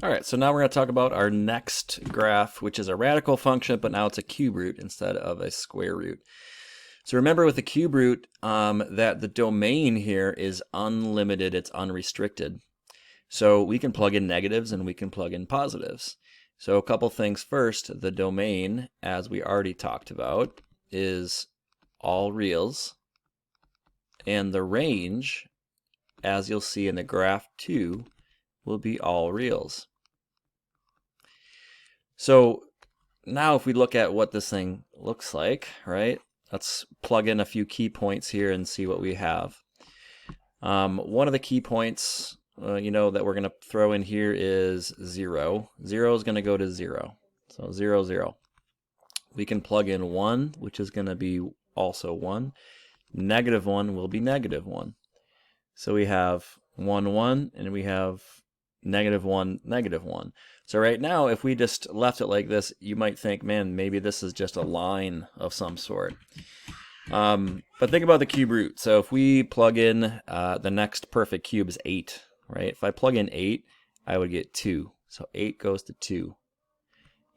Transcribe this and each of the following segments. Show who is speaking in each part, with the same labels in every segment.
Speaker 1: All right, so now we're going to talk about our next graph, which is a radical function, but now it's a cube root instead of a square root. So remember with the cube root that the domain here is unlimited, it's unrestricted. So we can plug in negatives and we can plug in positives. So a couple things first, the domain, as we already talked about, is all reals. And the range, as you'll see in the graph 2, will be all reals. So now if we look at what this thing looks like, right? Let's plug in a few key points here and see what we have. One of the key points, that we're going to throw in here is 0. 0 is going to go to 0. So 0, 0. We can plug in 1, which is going to be also 1. Negative 1 will be negative 1. So we have 1, 1, and we have negative 1, negative 1. So right now, if we just left it like this, you might think, man, maybe this is just a line of some sort. But think about the cube root. So if we plug in the next perfect cube is 8, right? If I plug in 8, I would get 2. So 8 goes to 2.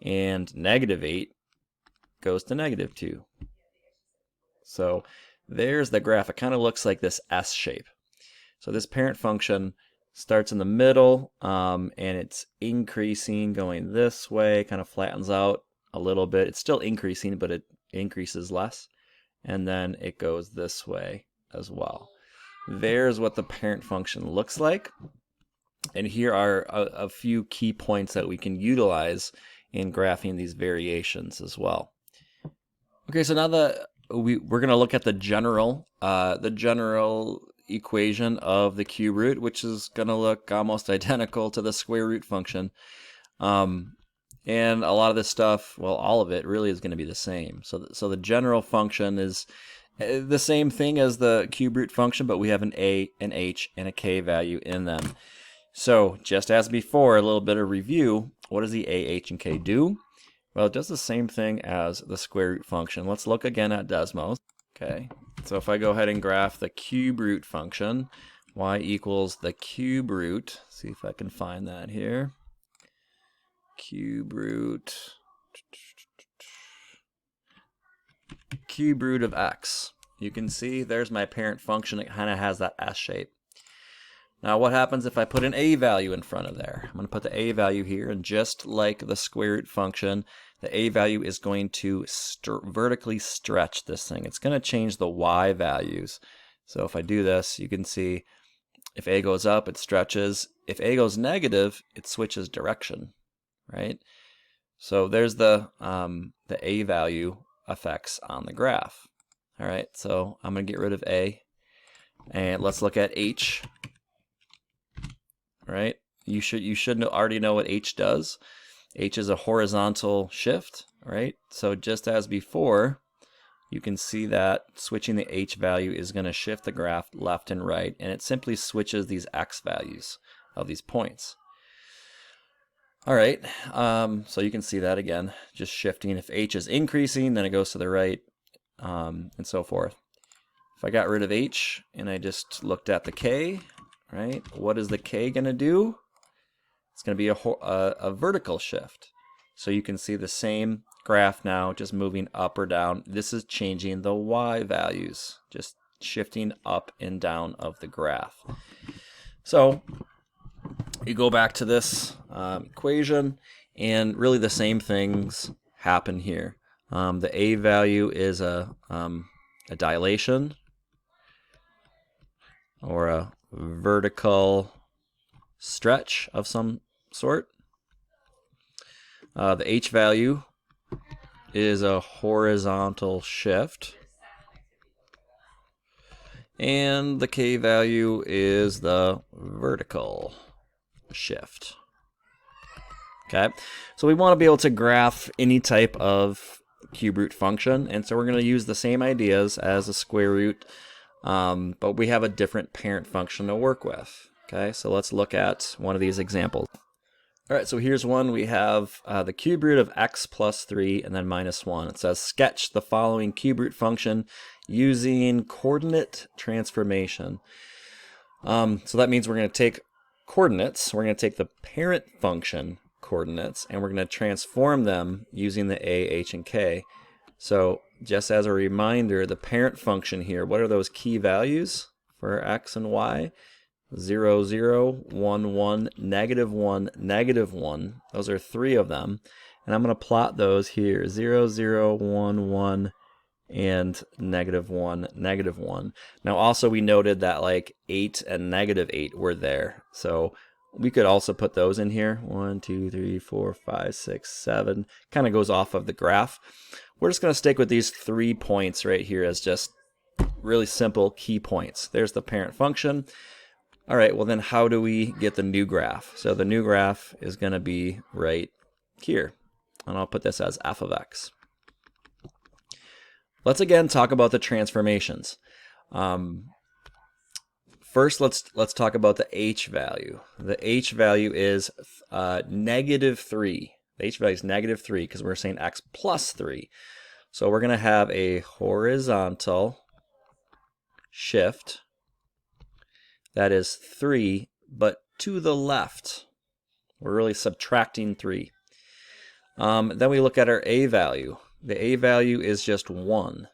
Speaker 1: And negative 8 goes to negative 2. So there's the graph. It kind of looks like this S shape. So this parent function starts in the middle, and it's increasing, going this way, kind of flattens out a little bit. It's still increasing, but it increases less. And then it goes this way as well. There's what the parent function looks like. And here are a few key points that we can utilize in graphing these variations as well. Okay, so now we're going to look at the general equation of the cube root, which is going to look almost identical to the square root function. And a lot of this stuff, well, all of it really is going to be the same. So the general function is the same thing as the cube root function, but we have an a, an h, and a k value in them. So just as before, a little bit of review. What does the a, h, and k do? Well, it does the same thing as the square root function. Let's look again at Desmos. Okay, so if I go ahead and graph the cube root function, y equals the cube root. See if I can find that here. Cube root of x. You can see there's my parent function. It kind of has that S shape. Now what happens if I put an a value in front of there? I'm going to put the a value here, and just like the square root function, the a value is going to vertically stretch this thing. It's going to change the y values. So if I do this, you can see if a goes up, it stretches. If a goes negative, it switches direction, right? So there's the a value effects on the graph. All right, so I'm going to get rid of a, and let's look at h. Right? You should already know what h does. H is a horizontal shift, right? So just as before, you can see that switching the h value is going to shift the graph left and right, and it simply switches these x values of these points. All right, so you can see that again, just shifting. If h is increasing, then it goes to the right, and so forth. If I got rid of h and I just looked at the k, right? What is the k going to do? It's going to be a vertical shift. So you can see the same graph now, just moving up or down. This is changing the y values, just shifting up and down of the graph. So you go back to this equation, and really the same things happen here. The a value is a dilation, or a vertical stretch of some sort. The h value is a horizontal shift, and the k value is the vertical shift. Okay, so we want to be able to graph any type of cube root function, and so we're going to use the same ideas as a square root, but we have a different parent function to work with. Okay, so let's look at one of these examples. All right, so here's one. We have the cube root of x plus 3 and then minus 1. It says sketch the following cube root function using coordinate transformation. So that means we're going to take coordinates, we're going to take the parent function coordinates and we're going to transform them using the a, h, and k. So just as a reminder, the parent function here, what are those key values for x and y? 0, 0, 1, 1, negative 1, negative 1. Those are 3 of them. And I'm going to plot those here, 0, 0, 1, 1, and negative 1, negative 1. Now also we noted that like 8 and negative 8 were there. So we could also put those in here. 1, 2, 3, 4, 5, 6, 7. Kind of goes off of the graph. We're just going to stick with these 3 points right here as just really simple key points. There's the parent function. All right, well then how do we get the new graph? So the new graph is going to be right here. And I'll put this as f of x. Let's again talk about the transformations. First, let's talk about the h value. The h value is negative 3. The h value is negative 3 because we're saying x plus 3. So we're going to have a horizontal shift that is 3, but to the left. We're really subtracting 3. Then we look at our a value. The a value is just 1.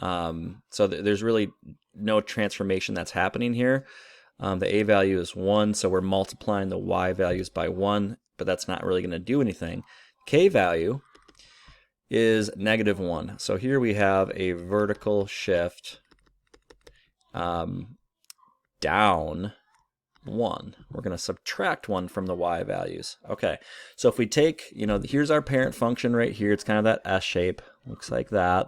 Speaker 1: So there's really no transformation that's happening here. The a value is 1, so we're multiplying the y values by 1, but that's not really going to do anything. K value is negative 1. So here we have a vertical shift down 1. We're going to subtract 1 from the y values. Okay, so if we take, here's our parent function right here. It's kind of that S shape. Looks like that.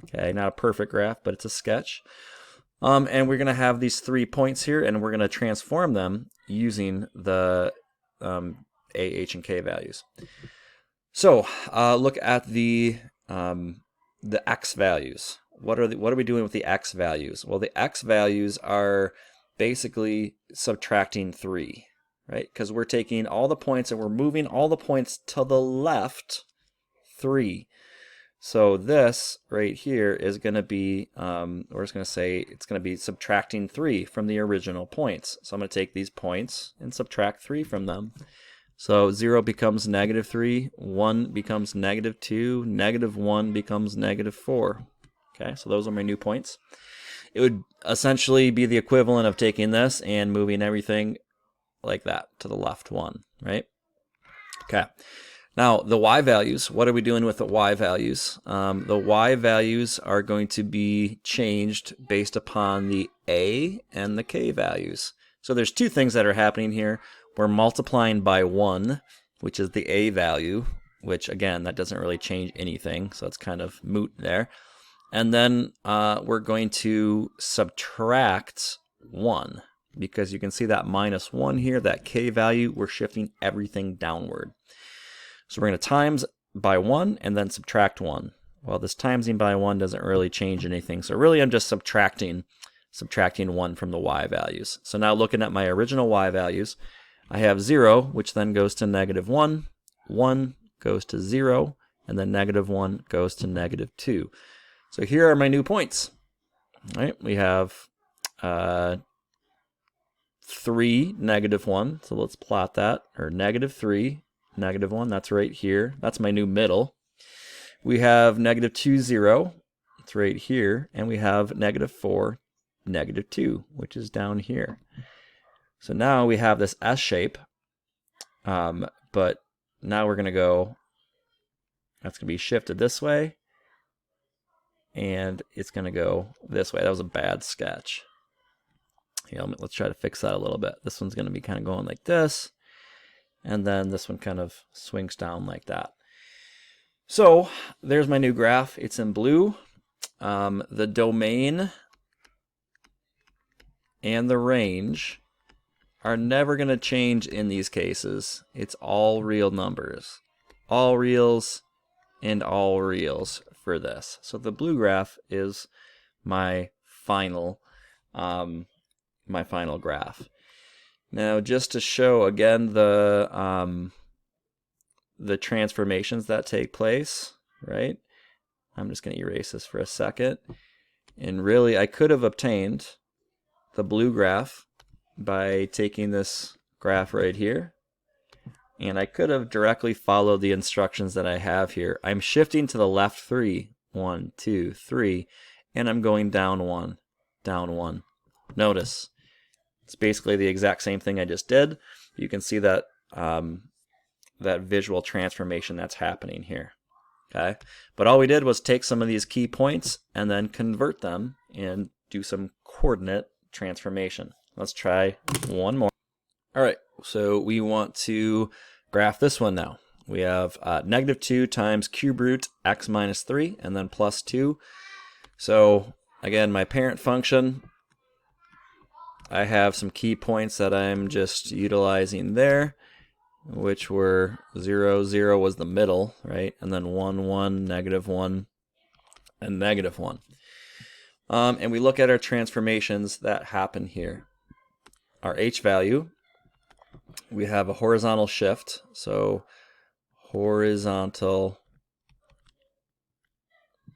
Speaker 1: Okay, not a perfect graph, but it's a sketch. And we're going to have these 3 points here, and we're going to transform them using the a, h, and k values. So look at the x values. What are we doing with the x values? Well, the x values are basically subtracting 3, right? Because we're taking all the points and we're moving all the points to the left 3. So this right here is going to be, we're just going to say it's going to be subtracting 3 from the original points. So I'm going to take these points and subtract 3 from them. So 0 becomes negative 3, 1 becomes negative 2, negative 1 becomes negative 4. Okay, so those are my new points. It would essentially be the equivalent of taking this and moving everything like that to the left 1, right? Okay. Now, the y values, what are we doing with the y values? The y values are going to be changed based upon the a and the k values. So there's 2 things that are happening here. We're multiplying by 1, which is the a value, which again, that doesn't really change anything, so it's kind of moot there. And then we're going to subtract 1, because you can see that minus 1 here, that k value, we're shifting everything downward. So we're going to times by 1 and then subtract 1. Well, this timesing by 1 doesn't really change anything. So really I'm just subtracting 1 from the y values. So now looking at my original y values, I have 0, which then goes to negative 1, 1 goes to 0, and then negative 1 goes to negative 2. So here are my new points. All right, we have 3, negative 1. So let's plot that, or negative 3, negative 1. That's right here. That's my new middle. We have negative 2, 0. It's right here. And we have negative 4, negative 2, which is down here. So now we have this S shape, but now we're going to go, that's going to be shifted this way, and it's going to go this way. That was a bad sketch. Here, let's try to fix that a little bit. This one's going to be kind of going like this, and then this one kind of swings down like that. So there's my new graph. It's in blue. The domain and the range are never going to change in these cases. It's all real numbers. All reals and all reals for this. So the blue graph is my final graph. Now, just to show again the transformations that take place, right? I'm just going to erase this for a second. And really, I could have obtained the blue graph by taking this graph right here, and I could have directly followed the instructions that I have here. I'm shifting to the left 3, 1, 2, 3, and I'm going down 1, down 1. Notice, it's basically the exact same thing I just did. You can see that that visual transformation that's happening here. Okay, but all we did was take some of these key points and then convert them and do some coordinate transformation. Let's try one more. All right, so we want to graph this one now. We have -2 times cube root x minus 3 and then plus 2. So again, my parent function, I have some key points that I'm just utilizing there, which were 0, 0 was the middle, right? And then 1, 1, -1, and -1. And we look at our transformations that happen here. Our h value, we have a horizontal shift, so horizontal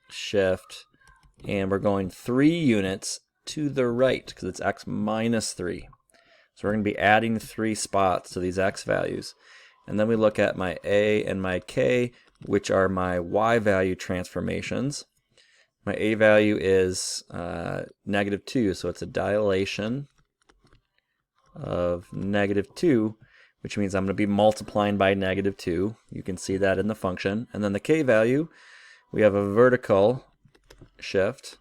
Speaker 1: shift, and we're going 3 units to the right because it's x minus 3. So we're going to be adding 3 spots to these x values. And then we look at my a and my k, which are my y value transformations. My a value is -2, so it's a dilation of -2, which means I'm going to be multiplying by -2. You can see that in the function. And then the k value, we have a vertical shift.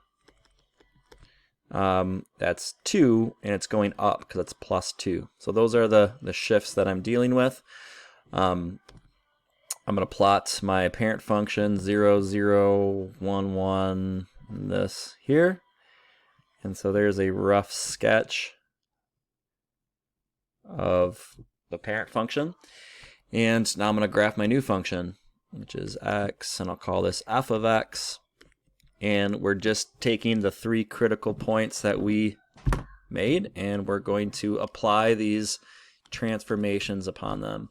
Speaker 1: That's 2, and it's going up because it's plus 2. So those are the shifts that I'm dealing with. I'm going to plot my parent function 0, 0, 1, 1, this here. And so there's a rough sketch of the parent function. And now I'm going to graph my new function, which is x, and I'll call this f of x. And we're just taking the 3 critical points that we made, and we're going to apply these transformations upon them.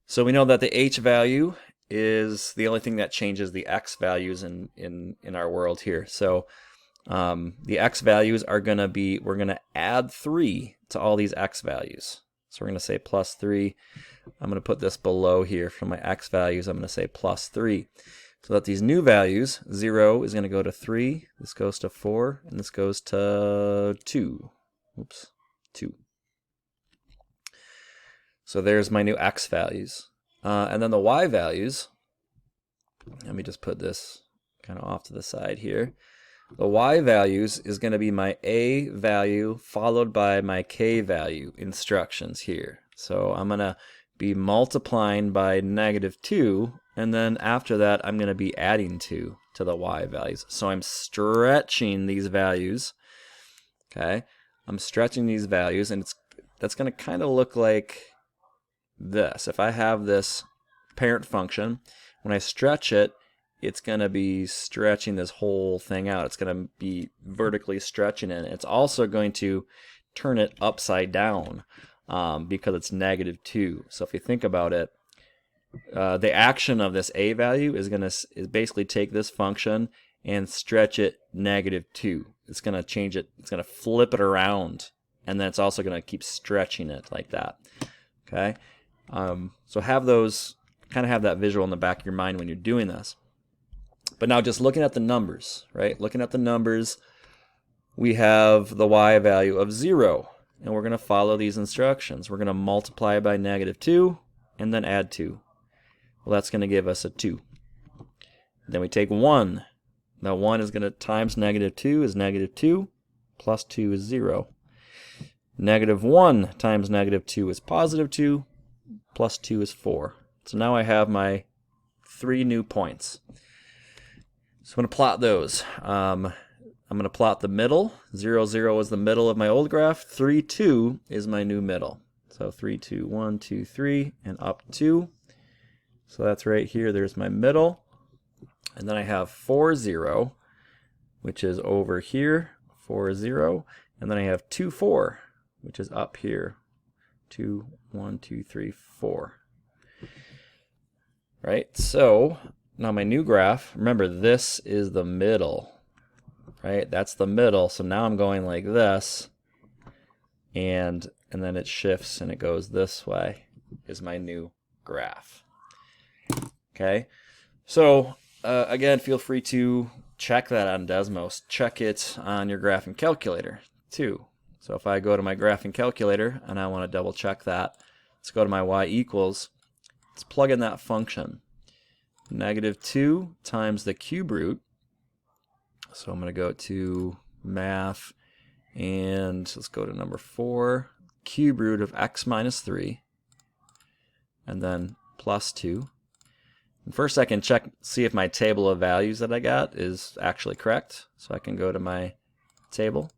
Speaker 1: So we know that the h value is the only thing that changes the x values in our world here. So the x values are going to be, we're going to add 3 to all these x values. So we're going to say plus 3. I'm going to put this below here for my x values. I'm going to say plus 3. So that these new values, 0 is going to go to 3, this goes to 4, and this goes to 2. Oops, 2. So there's my new x values. And then the y values, let me just put this kind of off to the side here. The y values is going to be my a value followed by my k value instructions here. So I'm going to be multiplying by -2, and then after that I'm going to be adding 2 to the y values. So I'm stretching these values. Okay, I'm stretching these values, and that's going to kind of look like this. If I have this parent function, when I stretch it, it's going to be stretching this whole thing out. It's going to be vertically stretching it. It's also going to turn it upside down because it's -2. So if you think about it, the action of this a value is going to basically take this function and stretch it -2. It's going to change it. It's going to flip it around, and then it's also going to keep stretching it like that. Okay, so have those, kind of have that visual in the back of your mind when you're doing this. But now just looking at the numbers, right? Looking at the numbers, we have the y value of 0, and we're going to follow these instructions. We're going to multiply by -2 and then add 2. Well, that's going to give us a 2. Then we take 1. Now 1 is going to times -2 is -2, plus 2 is 0. -1 times -2 is +2, plus 2 is 4. So now I have my 3 new points. So I'm going to plot those. I'm going to plot the middle. 0, 0 is the middle of my old graph. 3, 2 is my new middle. So 3, 2, 1, 2, 3, and up 2. So that's right here. There's my middle. And then I have 4, 0, which is over here. 4, 0. And then I have 2, 4, which is up here. 2, 1, 2, 3, 4. Right? So now my new graph, remember this is the middle, right? That's the middle. So now I'm going like this, and then it shifts and it goes this way is my new graph. Okay, so again, feel free to check that on Desmos. Check it on your graphing calculator too. So if I go to my graphing calculator and I want to double check that, let's go to my y equals. Let's plug in that function. -2 times the cube root. So I'm going to go to math and let's go to number 4. Cube root of x minus 3. And then plus 2. And first I can check, see if my table of values that I got is actually correct. So I can go to my table.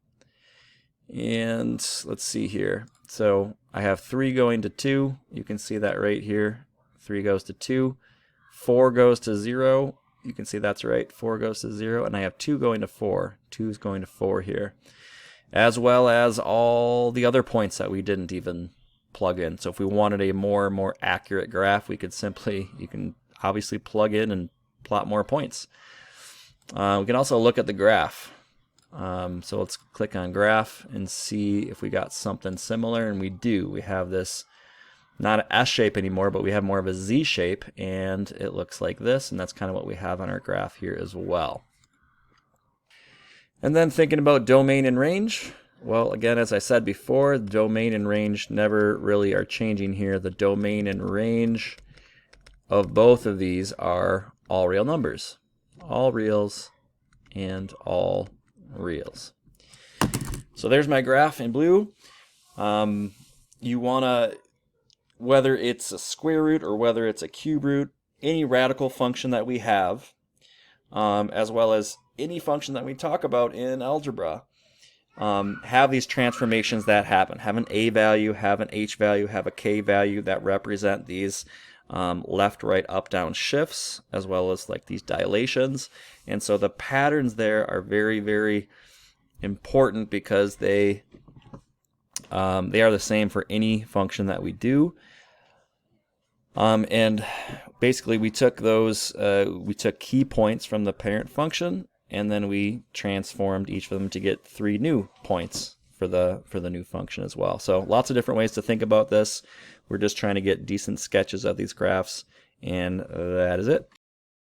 Speaker 1: And let's see here. So I have 3 going to 2. You can see that right here. 3 goes to 2. 4 goes to 0. You can see that's right. 4 goes to 0. And I have 2 going to 4. 2 is going to 4 here. As well as all the other points that we didn't even plug in. So if we wanted a more accurate graph, we could simply, you can obviously plug in and plot more points. We can also look at the graph. So let's click on graph and see if we got something similar, and we do. We have this not an S shape anymore, but we have more of a Z shape, and it looks like this, and that's kind of what we have on our graph here as well. And then thinking about domain and range, well, again, as I said before, the domain and range never really are changing here. The domain and range of both of these are all real numbers. All reals and all reals. So there's my graph in blue. You want to, whether it's a square root or whether it's a cube root, any radical function that we have, as well as any function that we talk about in algebra, have these transformations that happen. Have an a value, have an h value, have a k value that represent these left, right, up, down shifts, as well as like these dilations. And so the patterns there are very, very important because they are the same for any function that we do. And basically we took those, we took key points from the parent function, and then we transformed each of them to get 3 new points for the new function as well. So lots of different ways to think about this. We're just trying to get decent sketches of these graphs, and that is it.